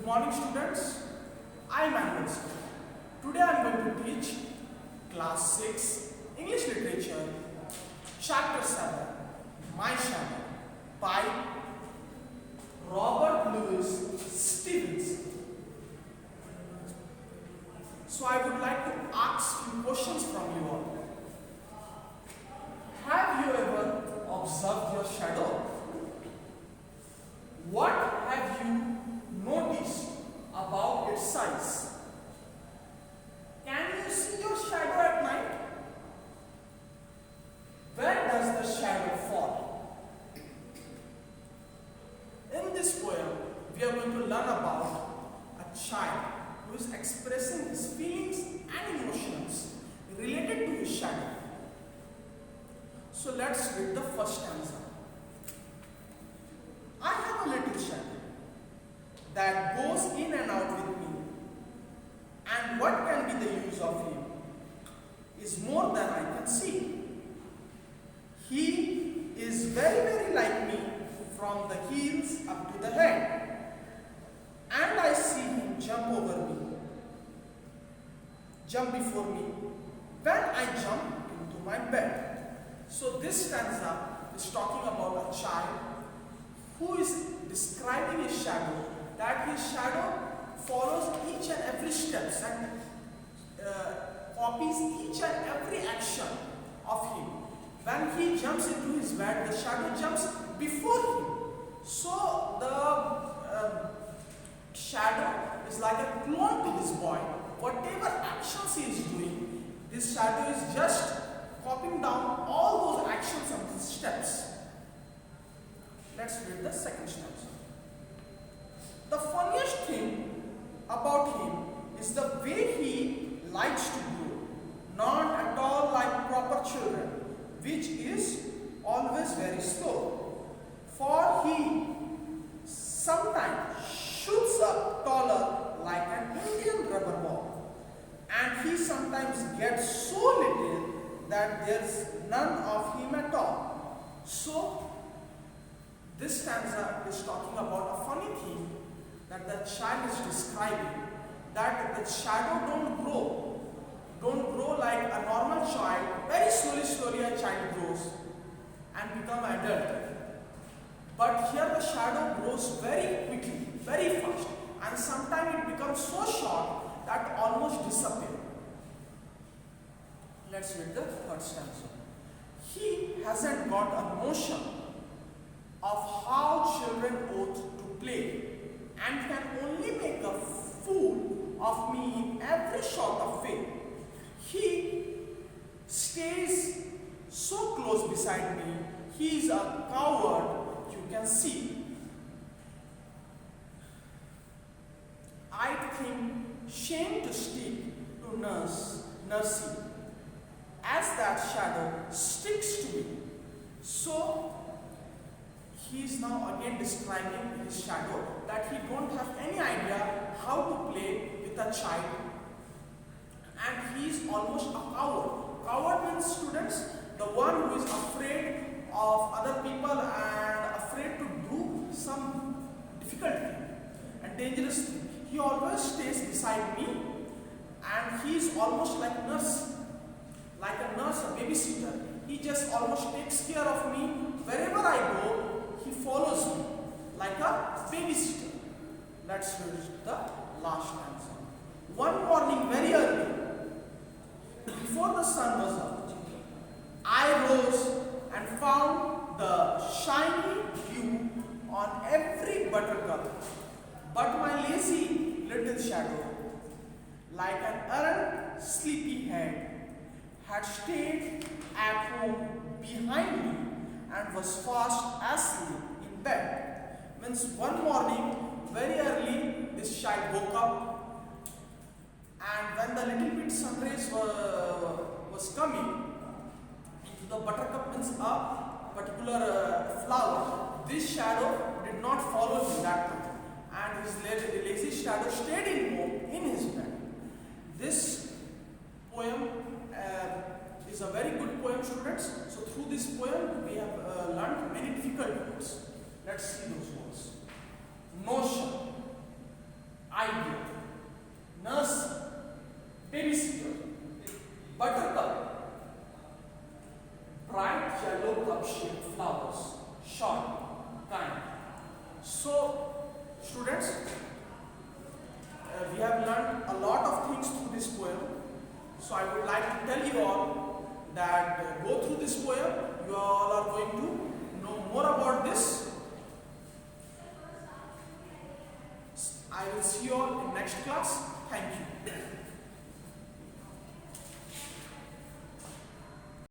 Good morning students, I am Anil. Today I am going to teach class 6 English Literature chapter 7 My Shadow by Robert Louis Stevenson. So I would like to ask you questions from you all. Have you ever observed your shadow? What have you noticed about its size? Can you see your shadow at night? Where does the shadow fall? In this poem, we are going to learn about a child who is expressing his feelings and emotions related to his shadow. So let's read the first stanza. I have a little shadow that goes in and out with me, and what can be the use of him is more than I can see. He is very like me from the heels up to the head, and I see him jump over me, jump before me when I jump into my bed. So this stanza is talking about a child who is describing his shadow, that his shadow follows each and every step and copies each and every action of him. When he jumps into his bed, the shadow jumps before him. So the shadow is like a clone to this boy. Whatever actions he is doing, this shadow is just copying down all those actions and these steps. Let's read the second stanza. The funniest thing about him is the way he likes to grow, not at all like proper children, which is always very slow. For he sometimes shoots up taller like an Indian rubber ball, and he sometimes gets so little that there's none of him at all. So this stanza is talking about a funny thing that the child is describing, that the shadow don't grow like a normal child. Very slowly a child grows and become adult. But here the shadow grows very quickly, very fast, and sometimes it becomes so short that almost disappears. Let's read the third stanza. He hasn't got a notion of how children ought to play, and can only make a fool of me in every sort of way. He stays so close beside me, he is a coward, you can see. I think shame to stick to nursing, as that shadow sticks to me. So he is now again describing his shadow, that he don't have any idea how to play with a child, and he is almost a coward. Coward means, students, the one who is afraid of other people and afraid to do some difficult thing and dangerous thing. He always stays beside me, and he is almost like a nurse, a babysitter. He just almost takes care of me. Wherever I go, he follows me like a babysitter. Let's read the last stanza. One morning very early, before the sun was up, I rose and found the shiny dew on every buttercup. But my lazy little shadow, like an errant sleepy head, had stayed at home behind me and was fast asleep in bed. Means one morning, very early, this child woke up, and when the little bit sun rays was coming into the buttercup, means a particular flower, this shadow did not follow him that time, and his lazy shadow stayed in his bed. This poem is a very good poem, students. So through this poem, we have learned many difficult words. Let's see those words. Notion, yellow cup-shaped flowers, short, kind. So, students, we have learned a lot of things through this poem. So, I would like to tell you all that go through this poem. You all are going to know more about this. I will see you all in next class. Thank you.